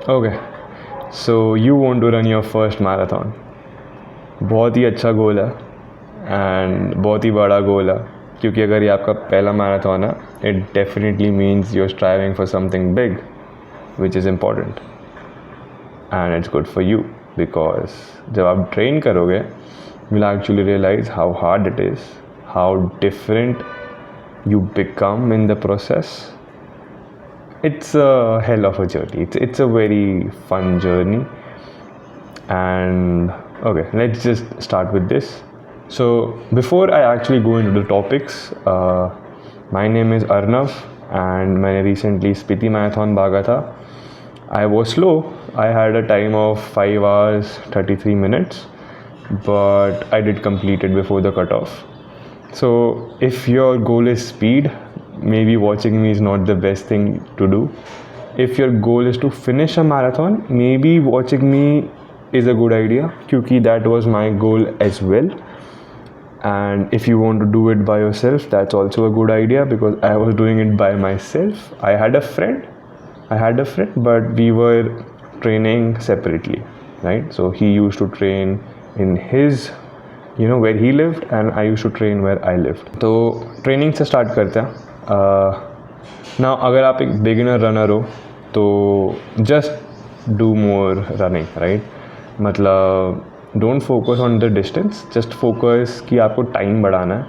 Okay, so you want to run your first marathon. बहुत ही अच्छा गोल है एंड बहुत ही बड़ा गोल है, क्योंकि अगर ये आपका पहला मैराथन है, it definitely means you are striving for something big which is important and it's good for you, because जब आप ट्रेन करोगे you will actually realise how hard it is, how different you become in the process. It's a hell of a journey. It's a very fun journey. And okay, let's just start with this. So before I actually go into the topics, my name is Arnav and मैंने recently Spiti Marathon भागा था. I was slow. I had a time of 5 hours 33 minutes, but I did complete it before the cutoff. So if your goal is speed, maybe watching me is not the best thing to do. If your goal is to finish a marathon, maybe watching me is a good idea, क्योंकि that was my goal as well. And if you want to do it by yourself, that's also a good idea, because I was doing it by myself. I had a friend, but we were training separately, right? So he used to train in his where he lived and I used to train where I lived. तो training से start करते हैं. ना अगर आप एक beginner runner हो तो just do more running, right? मतलब don't focus on the distance, just focus कि आपको टाइम बढ़ाना है,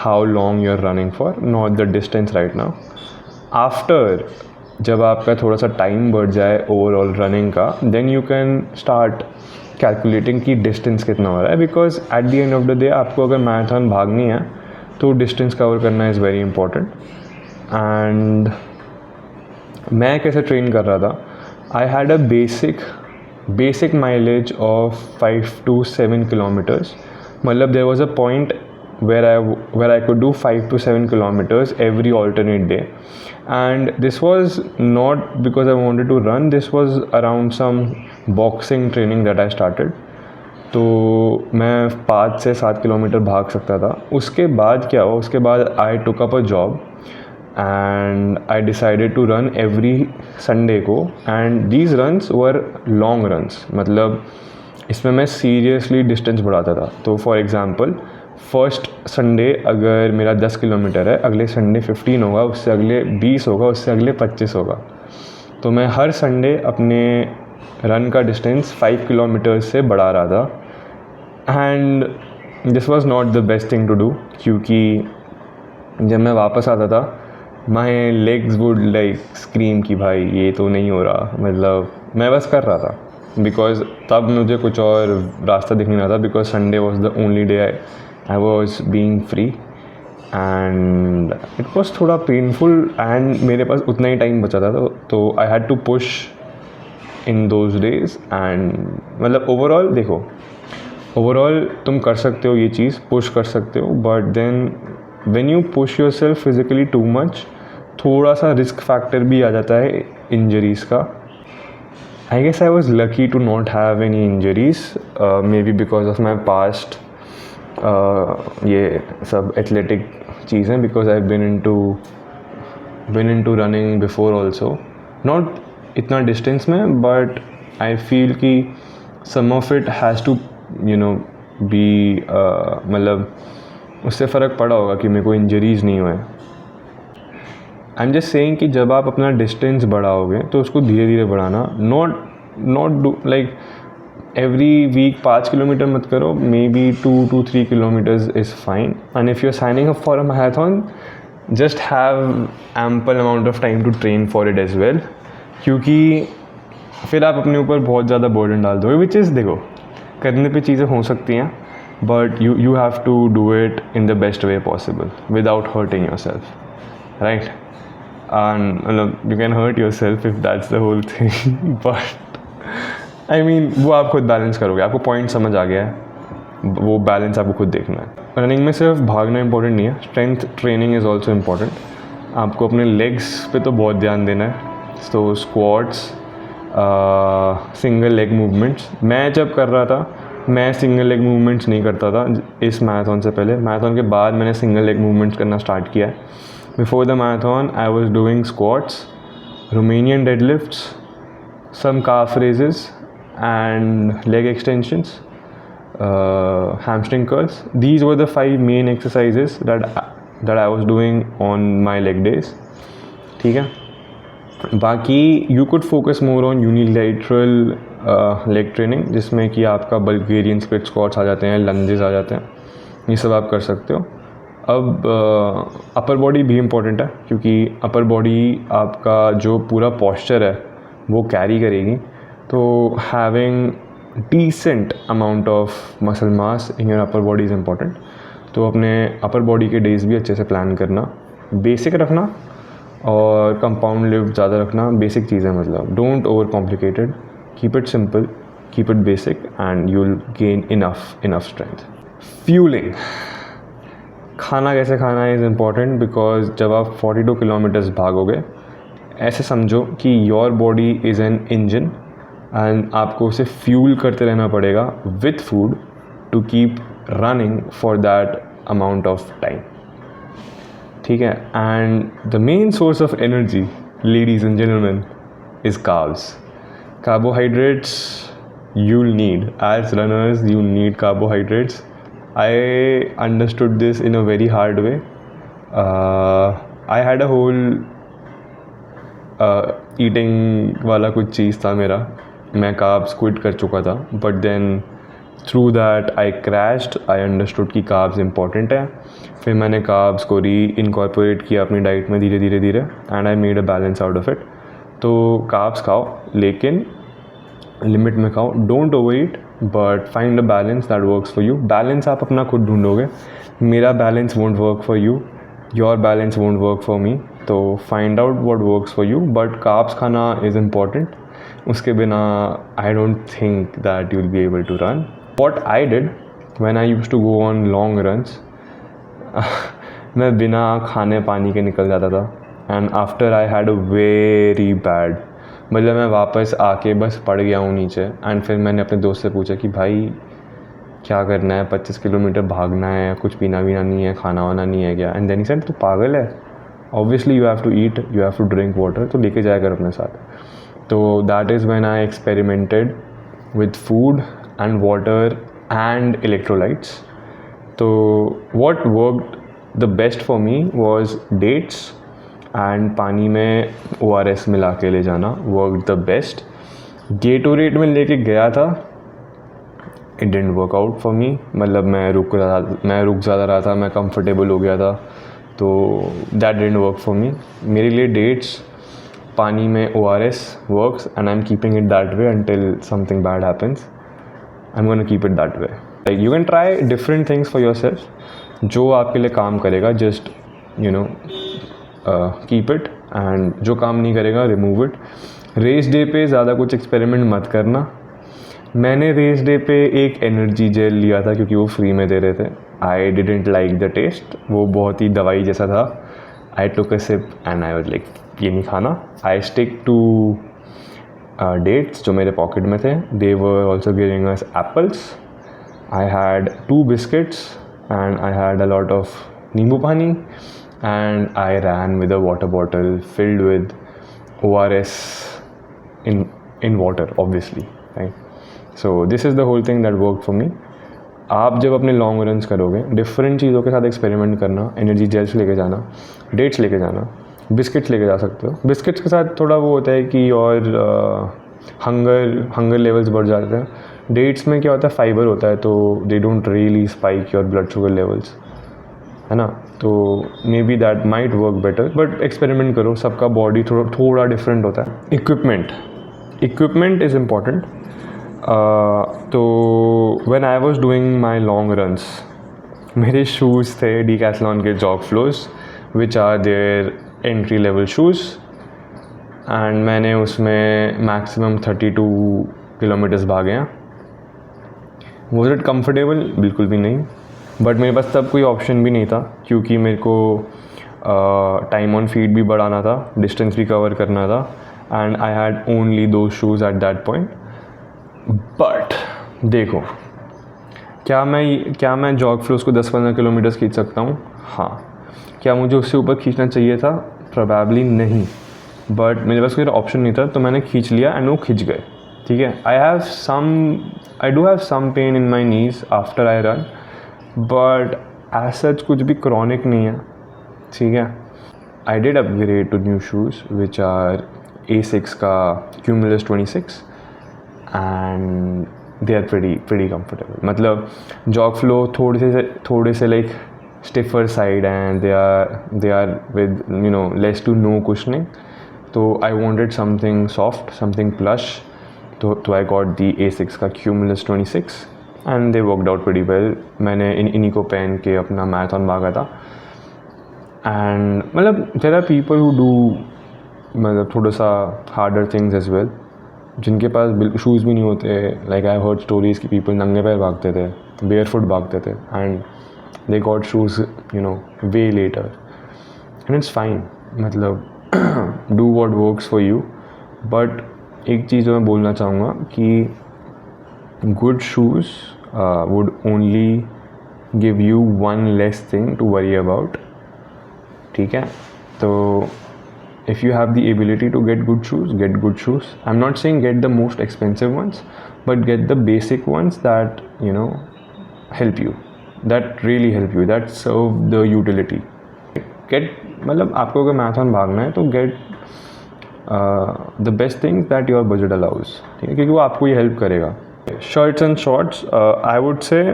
how long you are running for, not the distance right now. After जब आपका थोड़ा सा टाइम बढ़ जाए ओवरऑल रनिंग का, then you can start calculating की डिस्टेंस कितना हो रहा है, because at the end of the day आपको अगर मैराथन भागनी है तो डिस्टेंस कवर करना इज़ वेरी इंपॉर्टेंट. एंड मैं कैसे ट्रेन कर रहा था, I had a basic mileage of 5 to 7 kilometres. मतलब there was a point where I could do 5 to 7 kilometers every alternate day, and this was not because I wanted to run. This was around some boxing training that I started. तो मैं 5 से 7 kilometre भाग सकता था. उसके बाद क्या हुआ, उसके बाद I took up a job and I decided to run every Sunday को, and these runs were long runs. मतलब इसमें मैं सीरियसली डिस्टेंस बढ़ाता था. तो फॉर एग्ज़ाम्पल फर्स्ट संडे अगर मेरा 10 किलोमीटर है, अगले संडे 15 होगा, उससे अगले 20 होगा, उससे अगले 25 होगा. तो मैं हर संडे अपने रन का डिस्टेंस 5 किलोमीटर से बढ़ा रहा था. And this was not the best thing to do, क्योंकि जब मैं वापस आता था my legs would like scream कि भाई ये तो नहीं हो रहा. मतलब मैं बस कर रहा था, बिकॉज तब मुझे कुछ और रास्ता दिख नहीं रहा था, because Sunday was the only day I was being free and it was थोड़ा painful and मेरे पास उतना ही टाइम बचा था, तो I had to push in those days. and मतलब ओवरऑल देखो, ओवरऑल तुम कर सकते हो ये चीज़, पुश कर सकते हो, but then when you push yourself physically too much, थोड़ा सा रिस्क फैक्टर भी आ जाता है इंजरीज़ का. I guess I was lucky to not have any injuries, maybe because of my past ये सब एथलेटिक चीज़ें, because I been into running before also, not इतना डिस्टेंस में, बट आई फील कि some of it has to be मतलब उससे फ़र्क पड़ा होगा कि मेरे को इंजरीज़ नहीं हुए. आई एम जस्ट सेइंग कि जब आप अपना डिस्टेंस बढ़ाओगे तो उसको धीरे धीरे बढ़ाना, not do like every week 5 kilometre मत करो, may be 2 to 3 kilometers is fine. And if you're signing up for a marathon, just have ample amount of time to train for it as well, क्योंकि फिर आप अपने ऊपर बहुत ज़्यादा burden डाल दोगे, विच इज़ देखो करने पे चीज़ें हो सकती हैं, but you have to do it in the best way possible without hurting yourself, right? And you can hurt yourself if that's the whole thing, but I mean वो आप खुद बैलेंस करोगे, आपको पॉइंट समझ आ गया है, वो बैलेंस आपको खुद देखना है. रनिंग में सिर्फ भागना इंपॉर्टेंट नहीं है, strength training is also important. आपको अपने लेग्स पे तो बहुत ध्यान देना है. तो स्क्वाट्स, सिंगल लेग मूवमेंट्स, मैं जब कर रहा था मैं सिंगल लेग मूवमेंट्स नहीं करता था इस मैराथन से पहले. मैराथन के बाद मैंने सिंगल लेग मूवमेंट्स करना स्टार्ट किया है. Before the marathon I was doing squats, Romanian deadlifts, some calf raises and leg extensions, hamstring curls. These were the 5 main exercises that I was doing on my leg days. ठीक है, बाकी you could focus more on unilateral leg training, जिसमें कि आपका Bulgarian split squats आ जाते हैं, lunges आ जाते हैं, ये सब आप कर सकते हो. अब अपर बॉडी भी इम्पॉर्टेंट है, क्योंकि अपर बॉडी आपका जो पूरा पॉस्चर है वो कैरी करेगी. तो having decent amount of muscle mass in your upper body is important. तो अपने अपर बॉडी के डेज भी अच्छे से प्लान करना, बेसिक रखना और कंपाउंड लिफ्ट ज़्यादा रखना. बेसिक चीज़ें मतलब don't over complicated, keep it simple, keep it basic and you will gain enough strength. Fuelling, खाना कैसे खाना इज़ इम्पॉर्टेंट, बिकॉज जब आप 42 किलोमीटर्स भागोगे, ऐसे समझो कि your body is an engine and आपको उसे फ्यूल करते रहना पड़ेगा with food to keep running for that amount of time. ठीक है, and the main source of energy, ladies and gentleman, is carbs. Carbohydrates you'll need. As runners, you need carbohydrates. I understood this in a very hard way. I had a whole eating वाला कुछ चीज़ था मेरा, मैं carbs quit कर चुका था, but then through that I crashed. I understood कि carbs important है. फिर मैंने कार्ब्स को री इनकॉर्पोरेट किया अपनी डाइट में धीरे धीरे and I made a balance out of it. तो कार्ब्स खाओ, लेकिन लिमिट में खाओ. Don't over eat, but find a balance that works for you. Balance आप अपना खुद ढूंढोगे. मेरा balance won't work for you, your balance won't work for me. तो find out what works for you, but carbs खाना is important. उसके बिना I don't think that you will be able to run. What I did when I used to go on long runs, मैं बिना खाने पानी के निकल जाता था. And after I had a very bad, मतलब मैं वापस आके बस पड़ गया हूँ नीचे. एंड फिर मैंने अपने दोस्त से पूछा कि भाई क्या करना है, 25 किलोमीटर भागना है, कुछ पीना वीना नहीं है, खाना वाना नहीं है क्या? एंड देन ही सेड, तू पागल है, obviously you have to eat, you have to drink water, तो लेके जाया कर अपने साथ. तो that is when I experimented with food and water and electrolytes. तो what worked the best for me was dates and पानी में ORS मिला के ले जाना, वर्क द बेस्ट. गेटोरेड में लेके गया था, it didn't work out for me. मतलब मैं रुक ज़्यादा रहा था, मैं कंफर्टेबल हो गया था, तो दैट डिडंट वर्क फॉर मी. मेरे लिए डेट्स, पानी में ORS works and I am keeping it that way until something bad happens. I am gonna keep it that way. Like you can try different things for your self, जो आपके लिए काम करेगा. Just you know keep it, and जो काम नहीं करेगा remove it. Race day पे ज़्यादा कुछ एक्सपेरिमेंट मत करना. मैंने रेस डे पे एक एनर्जी जेल लिया था क्योंकि वो फ्री में दे रहे थे. I didn't like the taste, वो बहुत ही दवाई जैसा था. I took a sip and I was like, ये नहीं खाना. आई स्टिक टू डेट्स जो मेरे पॉकेट में थे. They were also giving us apples. I had 2 biscuits and I had a lot of नींबू पानी. And I ran with a water bottle filled with ORS in water, obviously, right? So this is the whole thing that worked for me. आप जब अपने long runs करोगे, different चीज़ों के साथ experiment करना. एनर्जी जेल्स लेके जाना, डेट्स लेके जाना, बिस्किट्स लेके जा सकते हो. बिस्किट्स के साथ थोड़ा वो होता है कि और हंगर लेवल्स बढ़ जाते हैं. डेट्स में क्या होता है, फाइबर होता है, तो they don't really spike your blood sugar levels, है ना. तो maybe that might work better, but experiment करो. सबका बॉडी थोड़ा डिफरेंट होता है. Equipment is important. तो when I was doing my long runs, मेरे शूज़ थे डीकैथलॉन के jog flows, which are their entry level shoes. And मैंने उसमें मैक्सिमम 32 किलोमीटर्स भागे हैं. Was it comfortable? बिल्कुल भी नहीं. बट मेरे पास तब कोई ऑप्शन भी नहीं था, क्योंकि मेरे को टाइम ऑन फीट भी बढ़ाना था, डिस्टेंस भी कवर करना था, एंड आई हैड ओनली दो shoes at that point. But देखो, क्या मैं जॉग फ्लोज को 10-15 किलोमीटर्स खींच सकता हूँ? हाँ. क्या मुझे उससे ऊपर खींचना चाहिए था? प्रोबेबली नहीं. बट मेरे पास कोई ऑप्शन नहीं था, तो मैंने खींच लिया एंड वो खिंच गए, ठीक है. I do have some pain in my knees after I run, but as such कुछ भी क्रॉनिक नहीं है, ठीक है. I did upgrade to new shoes which are A6 का Cumulus 26 and they are pretty comfortable. मतलब जॉग फ्लो थोड़े से like stiffer side and they are with less to no cushioning. तो I wanted something soft, something plush, तो I got the A6 का Cumulus 26 and they worked out pretty well. मैंने इन्हीं को पहन के अपना मैराथन भागा था. एंड मतलब there are people who do मतलब थोड़ा सा हार्डर थिंग्स एज वेल, जिनके पास बिल्कुल शूज़ भी नहीं होते. लाइक आई हर्ड स्टोरीज़ कि पीपल नंगे पैर भागते थे, बेयर फुट भागते थे, and they got shoes way later, and it's fine. मतलब do what works for you. But एक चीज़ जो मैं बोलना चाहूँगा कि good shoes would only give you one less thing to worry about, ठीक है. तो if you have the ability to get good shoes. I'm not saying get the most expensive ones, but get the basic ones that help you, that really help you, that serve the utility. Get मतलब आपको अगर marathon भागना है तो get the best things that your budget allows, ठीक है, क्योंकि वो आपको ये हेल्प करेगा. Shirts and shorts, I would say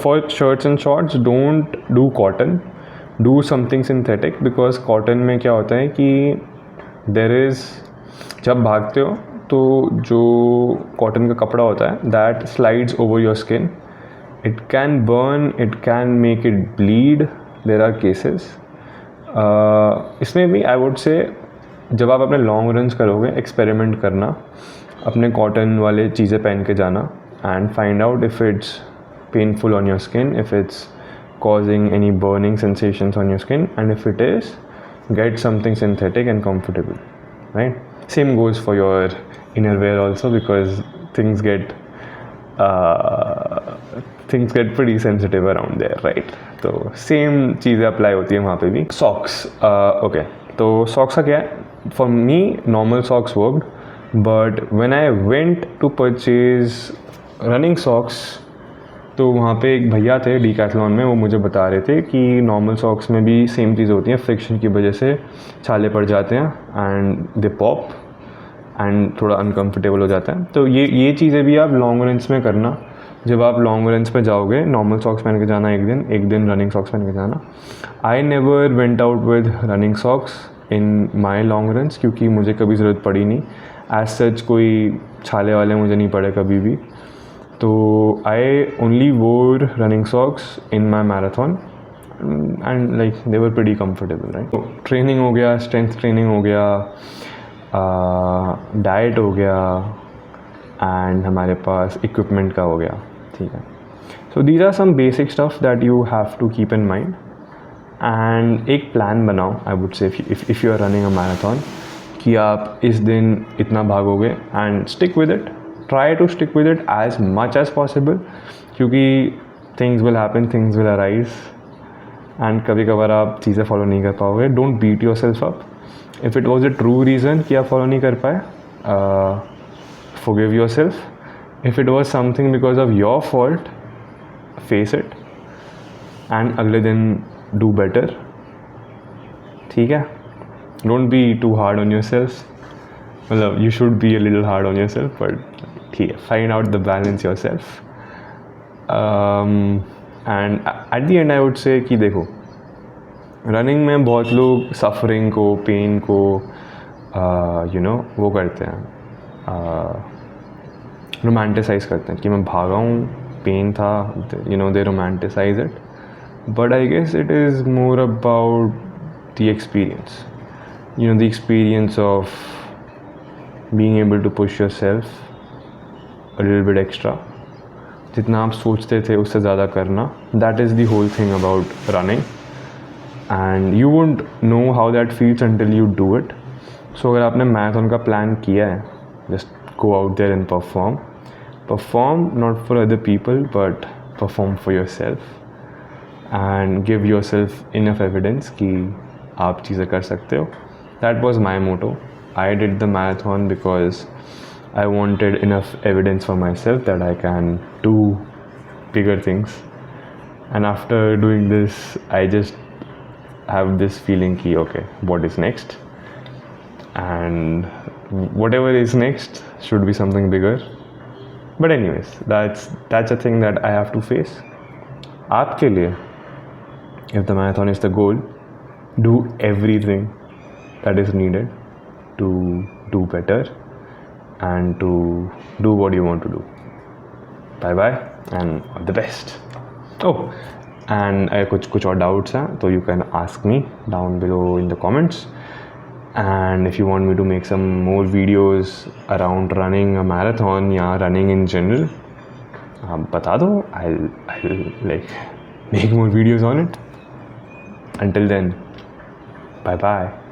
for shirts and shorts don't do cotton, do something synthetic. Because cotton में क्या होता है कि देर इज़, जब भागते हो तो जो कॉटन का कपड़ा होता है that slides over your skin. It can burn, it can make it bleed, there are cases. इसमें भी आई वुड से जब आप अपने लॉन्ग रन्स करोगे, एक्सपेरिमेंट करना, अपने कॉटन वाले चीज़ें पहन के जाना and find out if it's painful on your skin, if it's causing any burning sensations on your skin, and if it is, get something synthetic and comfortable, right? Same goes for your innerwear also, because things get pretty sensitive around there, right? तो same चीज़ें apply होती है वहाँ पे भी. Socks, okay, तो socks का क्या है? For me normal socks worked, but when I went to purchase running socks, तो वहाँ पे एक भैया थे डीकैथलॉन में, वो मुझे बता रहे थे कि नॉर्मल सॉक्स में भी सेम चीज़ होती है, फ्रिक्शन की वजह से छाले पड़ जाते हैं एंड दे पॉप एंड थोड़ा अनकंफर्टेबल हो जाता है. तो ये चीज़ें भी आप लॉन्ग रन्स में करना. जब आप लॉन्ग रन्स पे जाओगे, नॉर्मल सॉक्स पहन के जाना एक दिन रनिंग सॉक्स पहन के जाना. I never went out with running socks in my long runs, क्योंकि मुझे कभी ज़रूरत पड़ी नहीं. एज सच कोई छाले वाले मुझे नहीं पड़े कभी भी. तो आई ओनली वोर running socks in my marathon and like they were pretty comfortable, right. तो ट्रेनिंग हो गया, स्ट्रेंथ ट्रेनिंग हो गया, डाइट हो गया, एंड हमारे पास इक्विपमेंट का हो गया, ठीक है. So these are some basic stuff that you have to keep in mind. And एक प्लान बनाओ, I would say, if you are running a marathon, कि आप इस दिन इतना भागोगे and stick with it. Try to stick with it as much as possible, क्योंकि things will happen, things will arise, and कभी कभार आप चीज़ें फॉलो नहीं कर पाओगे. Don't beat yourself up. If it was a true reason कि आप फॉलो नहीं कर पाए, forgive yourself. If it was something because of your fault, face it, and अगले दिन do better, ठीक है. Don't be too hard on yourself. मतलब you should be a little hard on yourself, but ठीक है, find out the balance yourself. And at the end I would say कि देखो, running में बहुत लोग सफरिंग को, पेन को वो करते हैं, रोमांटिसाइज करते हैं कि मैं भागा हूँ, पेन था, they romanticise it. But I guess it is more about the experience, the experience of being able to push yourself a little bit extra. जितना आप सोचते थे उससे ज़्यादा करना. That is the whole thing about running, and you won't know how that feels until you do it. So अगर आपने marathon का प्लान किया है, just go out there and perform. Perform not for other people, but perform for yourself, and give yourself enough evidence कि आप चीज़ें कर सकते हो. that was my motto. I did the marathon because I wanted enough evidence for myself that I can do bigger things. And after doing this, I just have this feeling ki, okay, what is next? And whatever is next should be something bigger. But anyways, that's a thing that I have to face. आपके लिए, if the marathon is the goal, do everything that is needed to do better and to do what you want to do. Bye bye and all the best. Oh, and कुछ और doubts हैं तो you can ask me down below in the comments. And if you want me to make some more videos around running a marathon या running in general, बता दो. I'll like make more videos on it. Until then, bye bye.